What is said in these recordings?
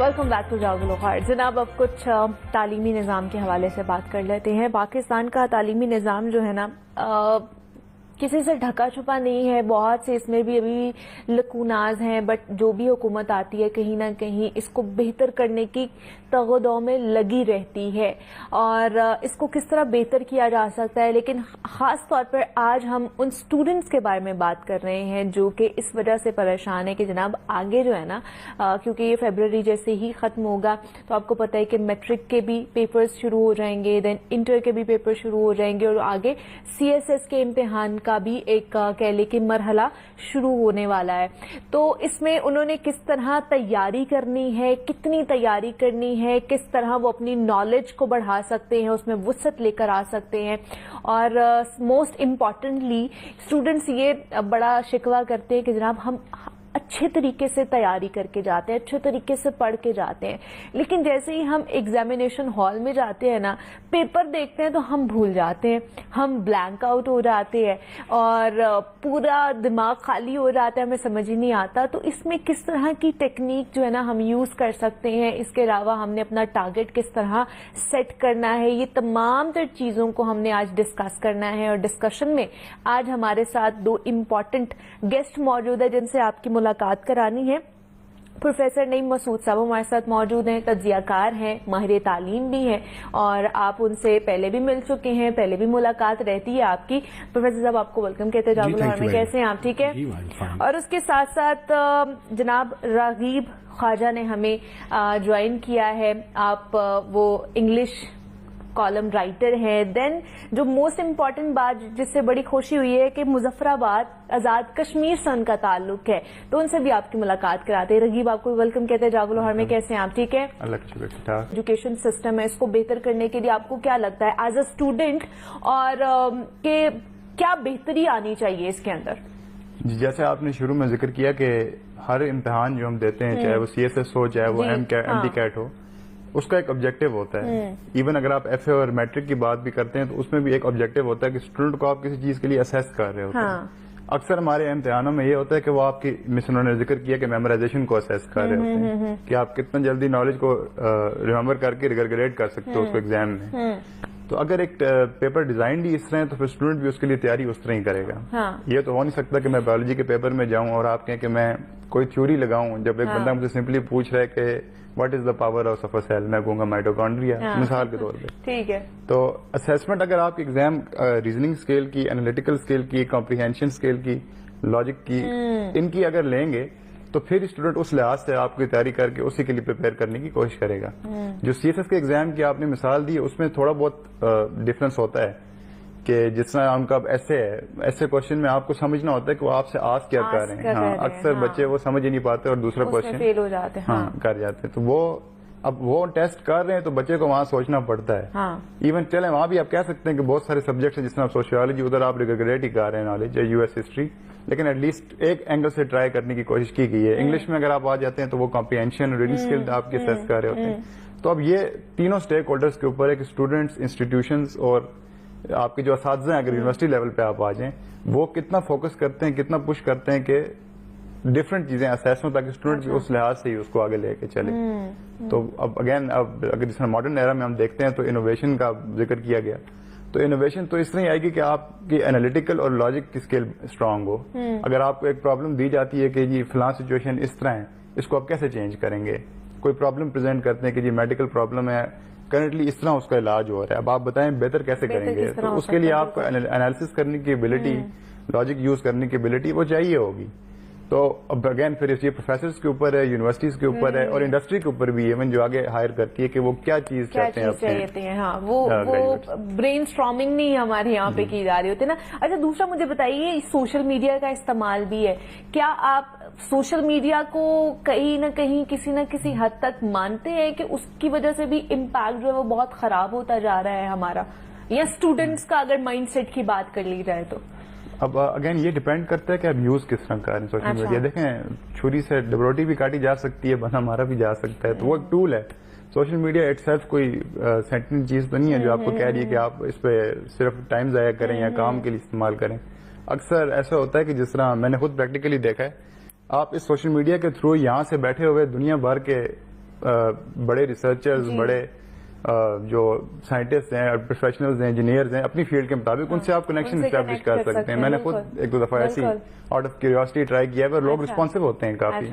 Welcome back to जागो खैर। जनाब, अब कुछ तालीमी निज़ाम के हवाले से बात कर लेते हैं। पाकिस्तान का तालीमी निज़ाम जो है ना किसी से ढका छुपा नहीं है, बहुत से इसमें भी अभी लकूनाज हैं, बट जो भी हुकूमत आती है कहीं ना कहीं इसको बेहतर करने की तगदो में लगी रहती है और इसको किस तरह बेहतर किया जा सकता है। लेकिन ख़ास तौर पर आज हम उन स्टूडेंट्स के बारे में बात कर रहे हैं जो कि इस वजह से परेशान है कि जनाब आगे जो है ना क्योंकि ये फरवरी जैसे ही ख़त्म होगा तो आपको पता है कि मैट्रिक के भी पेपर्स शुरू हो जाएंगे, देन इंटर के भी पेपर शुरू हो जाएंगे और आगे CSS के इम्तिहान का भी एक कह ले कि मरहला शुरू होने वाला है। तो इसमें उन्होंने किस तरह तैयारी करनी है, कितनी तैयारी करनी है, किस तरह वो अपनी नॉलेज को बढ़ा सकते हैं, उसमें वुसअत लेकर आ सकते हैं। और मोस्ट इम्पॉर्टेंटली स्टूडेंट्स ये बड़ा शिकवा करते हैं कि जनाब हम अच्छे तरीके से तैयारी करके जाते हैं, अच्छे तरीके से पढ़ के जाते हैं, लेकिन जैसे ही हम एग्जामिनेशन हॉल में जाते हैं ना, पेपर देखते हैं तो हम भूल जाते हैं, हम ब्लैंक आउट हो जाते हैं और पूरा दिमाग खाली हो जाता है, हमें समझ ही नहीं आता। तो इसमें किस तरह की टेक्निक जो है ना हम यूज कर सकते हैं, इसके अलावा हमने अपना टारगेट किस तरह सेट करना है, ये तमाम तर चीजों को हमने आज डिस्कस करना है। और डिस्कशन में आज हमारे साथ दो इम्पोर्टेंट गेस्ट मौजूद है जिनसे आपकी मुलाकात करानी है। प्रोफेसर नईम मसूद साहब हमारे साथ मौजूद हैं, तज्जियाकार हैं, माहिर तालीम भी हैं और आप उनसे पहले भी मिल चुके हैं, पहले भी मुलाकात रहती है आपकी। प्रोफेसर साहब आपको वेलकम कहते हैं जागो में, कैसे हैं आप? ठीक है। और उसके साथ साथ जनाब रागीब ख्वाजा ने हमें ज्वाइन किया है। आप वो इंग्लिश कॉलम राइटर है। देन जो मोस्ट इम्पॉर्टेंट बात जिससे बड़ी खुशी हुई है कि मुजफ्फराबाद आजाद कश्मीर से उनका ताल्लुक है, तो उनसे भी आपकी मुलाकात कराते हैं। रगीब आपको वेलकम कहते हैं जागो लाहौर में, कैसे हैं आप? ठीक है। एजुकेशन सिस्टम है, इसको बेहतर करने के लिए आपको क्या लगता है एज अ स्टूडेंट और के क्या बेहतरी आनी चाहिए इसके अंदर? जैसे आपने शुरू में जिक्र किया कि हर इम्तिहान जो हम देते हैं, चाहे वो CSS हो, चाहे वो MCAT हो, उसका एक ऑब्जेक्टिव होता है। इवन अगर आप FA और मैट्रिक की बात भी करते हैं तो उसमें भी एक ऑब्जेक्टिव होता है कि स्टूडेंट को आप किसी चीज के लिए असेस कर रहे होते हैं। अक्सर हमारे इम्तिहानों में ये होता है कि वो आपकी मिस उन्होंने जिक्र किया कि मेमोराइजेशन को असेस कर रहे होते हैं कि आप कितना जल्दी नॉलेज को रिमेम्बर करके रिगरगरेट कर सकते हो उसको एग्जाम में। तो अगर एक पेपर डिजाइन ही इस तरह है तो फिर स्टूडेंट भी उसके लिए तैयारी उस तरह ही करेगा। ये तो हो नहीं सकता कि मैं बायोलॉजी के पेपर में जाऊं और आप कहें कि मैं कोई थ्योरी लगाऊं। जब एक बंदा मुझे सिंपली पूछ रहा है कि what is the power of a cell, मैं कहूंगा माइटोकॉन्ड्रिया, मिसाल के तौर पे। ठीक है। तो असेसमेंट अगर आपकी एग्जाम रीजनिंग स्केल की, एनालिटिकल स्केल की, कॉम्प्रिहेंशन स्केल की, लॉजिक की, इनकी अगर लेंगे तो फिर स्टूडेंट उस लिहाज से आपकी तैयारी करके उसी के लिए प्रिपेयर करने की कोशिश करेगा। जो CSS के एग्जाम की आपने मिसाल दी है उसमें थोड़ा बहुत डिफरेंस होता है कि जिस तरह उनका ऐसे है, ऐसे क्वेश्चन में आपको समझना होता है कि वो आपसे आस क्या कर रहे हैं। हाँ, अक्सर बच्चे वो समझ ही नहीं पाते और दूसरा क्वेश्चन फेल हो जाते हैं। हाँ, कर जाते हैं। तो वो अब वो टेस्ट कर रहे हैं तो बच्चे को वहां सोचना पड़ता है। इवन चले वहां भी आप कह सकते हैं कि बहुत सारे सब्जेक्ट्स हैं, जिस तरह सोशियोलॉजी, उधर आप रिगरगरेट ही कर रहे हैं नॉलेज, या US हिस्ट्री, लेकिन एटलीस्ट एक एंगल से ट्राई करने की कोशिश की गई है। इंग्लिश में अगर आप आ जाते हैं तो वो कॉम्प्रिहेंशन, रीडिंग स्किल आपके असेस कर रहे होते हैं। तो अब ये तीनों स्टेक होल्डर्स के ऊपर है कि स्टूडेंट्स, इंस्टीट्यूशंस और आपके जो असातिज़ा हैं, अगर यूनिवर्सिटी लेवल पे आप आ जाएं, वो कितना फोकस करते हैं, कितना पुश करते हैं कि डिफरेंट चीजें असेस हों ताकि स्टूडेंट भी उस लिहाज से ही उसको आगे लेके चले। तो अब अगेन अब अगर जिस मॉडर्न एरा में हम देखते हैं तो इनोवेशन का जिक्र किया गया, तो इनोवेशन तो इस तरह ही आएगी कि आपकी एनालिटिकल और लॉजिक की स्किल स्ट्रांग हो। अगर आपको एक प्रॉब्लम दी जाती है कि जी फलां सिचुएशन इस तरह है, इसको आप कैसे चेंज करेंगे, कोई प्रॉब्लम प्रेजेंट करते हैं कि जी मेडिकल प्रॉब्लम है, करंटली इस तरह उसका इलाज हो रहा है, अब आप बताएं बेहतर कैसे करेंगे। तो उसके लिए आपको एनालिसिस करने की एबिलिटी, लॉजिक यूज करने की एबिलिटी वो चाहिए होगी। तो अब अगेन फिर ये प्रोफेसर्स के ऊपर है, यूनिवर्सिटीज के ऊपर है और इंडस्ट्री के ऊपर भी, इवन जो आगे हायर करती है कि वो क्या चीज चाहते हैं। हाँ, वो ब्रेन स्ट्रॉमिंग नहीं हमारे यहाँ पे की जा रही होती है ना। अच्छा, दूसरा मुझे बताइए, सोशल मीडिया का इस्तेमाल भी है, क्या आप सोशल मीडिया को कहीं ना कहीं किसी न किसी हद तक मानते हैं कि उसकी वजह से भी इम्पैक्ट जो है वो बहुत खराब होता जा रहा है हमारा, या स्टूडेंट्स का अगर माइंडसेट की बात कर ली जाए तो? अब अगेन ये डिपेंड करता है कि आप यूज किस तरह कर रहे हैं सोशल मीडिया। देखें, छुरी से रोटी भी काटी जा सकती है, बना मारा भी जा सकता है, तो वो एक टूल है। सोशल मीडिया इटसेल्फ कोई सेंटिनेंट चीज तो नहीं है जो आपको कह रही है कि आप इस पे सिर्फ टाइम जाया करें या काम के लिए इस्तेमाल करें। अक्सर ऐसा होता है कि जिस तरह मैंने खुद प्रैक्टिकली देखा है, आप इस सोशल मीडिया के थ्रू यहाँ से बैठे हुए दुनिया भर के بڑے ریسرچرز بڑے جو سائنٹسٹ ہیں پروفیشنلز ہیں انجینئرز ہیں اپنی فیلڈ کے مطابق ان سے آپ کنیکشن اسٹیبلش کر سکتے ہیں. میں نے خود ایک دو دفعہ ایسی آؤٹ آف کیوریوسٹی ٹرائی کیا ہے, لوگ رسپانسو ہوتے ہیں کافی.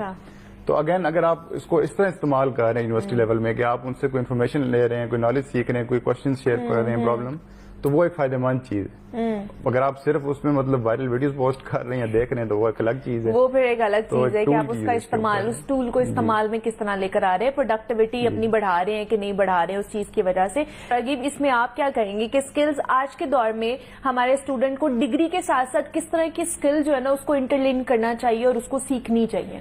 تو اگین اگر آپ اس کو اس طرح استعمال کر رہے ہیں یونیورسٹی لیول میں کہ آپ ان سے کوئی انفارمیشن لے رہے ہیں, کوئی نالج سیکھ رہے ہیں, کوئی کوشچن شیئر کر رہے ہیں پرابلم, تو وہ ایک فائدہ مند چیز ہے. اگر آپ صرف اس میں مطلب وائرل ویڈیوز پوسٹ کر رہے ہیں یا دیکھ رہے ہیں تو وہ ایک الگ چیز ہے. وہ پھر ایک الگ چیز ہے کہ آپ اس کا استعمال, اس ٹول کو استعمال میں کس طرح لے کر آ رہے ہیں, پروڈکٹیوٹی اپنی بڑھا رہے ہیں کہ نہیں بڑھا رہے ہیں اس چیز کی وجہ سے. راغب, اس میں آپ کیا کہیں گے کہ اسکلز آج کے دور میں ہمارے اسٹوڈنٹ کو ڈگری کے ساتھ ساتھ کس طرح کی اسکل جو ہے نا اس کو انٹرلین کرنا چاہیے اور اس کو سیکھنی چاہیے؟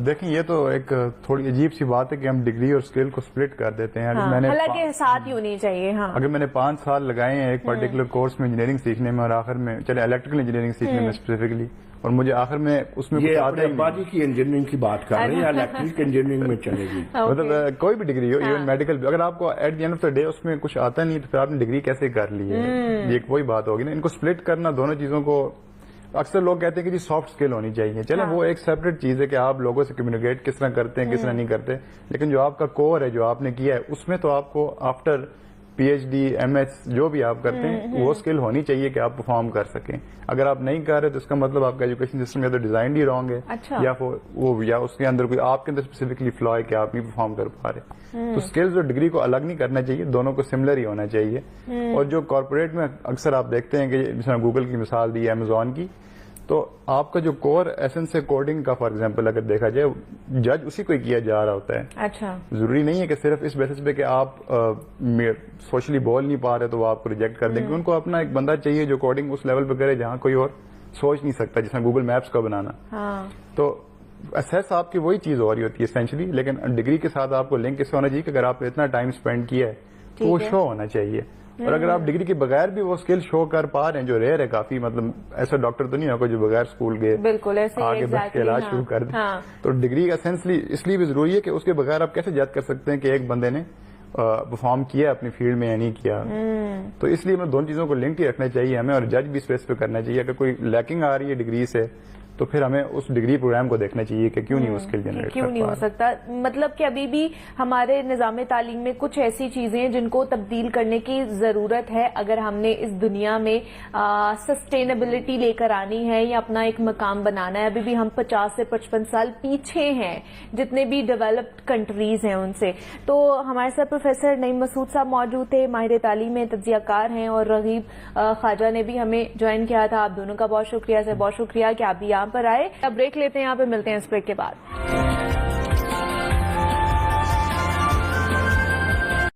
دیکھیں یہ تو ایک تھوڑی عجیب سی بات ہے کہ ہم ڈگری اور اسکل کو سپلٹ کر دیتے ہیں. حالانکہ ساتھ ہی ہونی چاہیے. اگر میں نے 5 سال لگائے ہیں ایک پرٹیکولر کورس میں انجینئرنگ سیکھنے میں, اور آخر میں چلے الیکٹریکل انجینئرنگ سیکھنے میں اسپیسیفکلی, اور مجھے آخر میں اس میں یہ اپنے ابادی کی انجینئرنگ کی بات کر رہے ہیں یا الیکٹرک انجینئرنگ میں چلے گی؟ مطلب کوئی بھی ڈگری ہو, ایون میڈیکل بھی, اگر آپ کو at the end of the day اس میں کچھ آتا نہیں تو پھر آپ نے ڈگری کیسے کر لی ہے؟ یہ وہی بات ہوگی نا. ان کو سپلٹ کرنا دونوں چیزوں کو, اکثر لوگ کہتے ہیں کہ جی سافٹ اسکل ہونی چاہیے. چلیں وہ ایک سیپریٹ چیز ہے کہ آپ لوگوں سے کمیونیکیٹ کس طرح کرتے ہیں, کس طرح نہیں کرتے, لیکن جو آپ کا کور ہے جو آپ نے کیا ہے اس میں تو آپ کو after P H D M S جو بھی آپ کرتے ہیں وہ اسکل ہونی چاہیے کہ آپ پرفارم کر سکیں. اگر آپ نہیں کر رہے تو اس کا مطلب آپ کا ایجوکیشن سسٹم یا تو ڈیزائن ہی رانگ ہے, یا اس کے اندر کوئی آپ کے اندر اسپیسیفکلی فلا ہے کہ آپ نہیں پرفارم کر پا رہے. تو اسکلز اور ڈگری کو الگ نہیں کرنا چاہیے, دونوں کو سملر ہی ہونا چاہیے. اور جو کارپوریٹ میں اکثر آپ دیکھتے ہیں کہ جیسے گوگل کی مثال دی, امیزون کی, تو آپ کا جو کور ایسنس ہے کوڈنگ کا, فار ایگزامپل اگر دیکھا جائے جج اسی کو کیا جا رہا ہوتا ہے. اچھا, ضروری نہیں ہے کہ صرف اس بیسس پہ کہ آپ سوشلی بول نہیں پا رہے تو وہ آپ کو ریجیکٹ کر دیں گے. ان کو اپنا ایک بندہ چاہیے جو کوڈنگ اس لیول پہ کرے جہاں کوئی اور سوچ نہیں سکتا, جس میں گوگل میپس کا بنانا. تو اسیس آپ کی وہی چیز ہو رہی ہوتی ہے اسینشلی, لیکن ڈگری کے ساتھ آپ کو لنک اس سے ہونا چاہیے کہ اگر آپ نے اتنا ٹائم اسپینڈ کیا ہے تو وہ شو ہونا چاہیے. اور اگر آپ ڈگری کے بغیر بھی وہ اسکل شو کر پا رہے ہیں, جو ریئر ہے کافی, مطلب ایسا ڈاکٹر تو نہیں ہوگا جو بغیر اسکول گئے آگے بڑھ کے علاج شروع کر دیں. تو ڈگری اسینشلی اس لیے بھی ضروری ہے کہ اس کے بغیر آپ کیسے جج کر سکتے ہیں کہ ایک بندے نے پرفارم کیا اپنی فیلڈ میں یا نہیں کیا. تو اس لیے ہمیں دونوں چیزوں کو لنک ہی رکھنا چاہیے ہمیں, اور جج بھی اسپیس پہ کرنا چاہیے. اگر کوئی لیکنگ آ رہی ہے ڈگری سے تو پھر ہمیں اس ڈگری پروگرام کو دیکھنا چاہیے کہ کیوں نہیں وہ اسکل جنریٹ کیوں نہیں ہو سکتا. مطلب کہ ابھی بھی ہمارے نظام تعلیم میں کچھ ایسی چیزیں ہیں جن کو تبدیل کرنے کی ضرورت ہے اگر ہم نے اس دنیا میں سسٹینیبلٹی لے کر آنی ہے یا اپنا ایک مقام بنانا ہے. ابھی بھی ہم 50 سے 55 سال پیچھے ہیں جتنے بھی ڈیولپڈ کنٹریز ہیں ان سے. تو ہمارے ساتھ پروفیسر نعیم مسعود صاحب موجود تھے, ماہر تعلیم ہیں, تجزیہ کار ہیں, اور رغیب خواجہ نے بھی ہمیں جوائن کیا تھا. آپ دونوں کا بہت شکریہ, بہت شکریہ کہ آپ بھی یہاں پر آئے. اب بریک لیتے ہیں, یہاں پہ ملتے ہیں اس بریک کے بعد.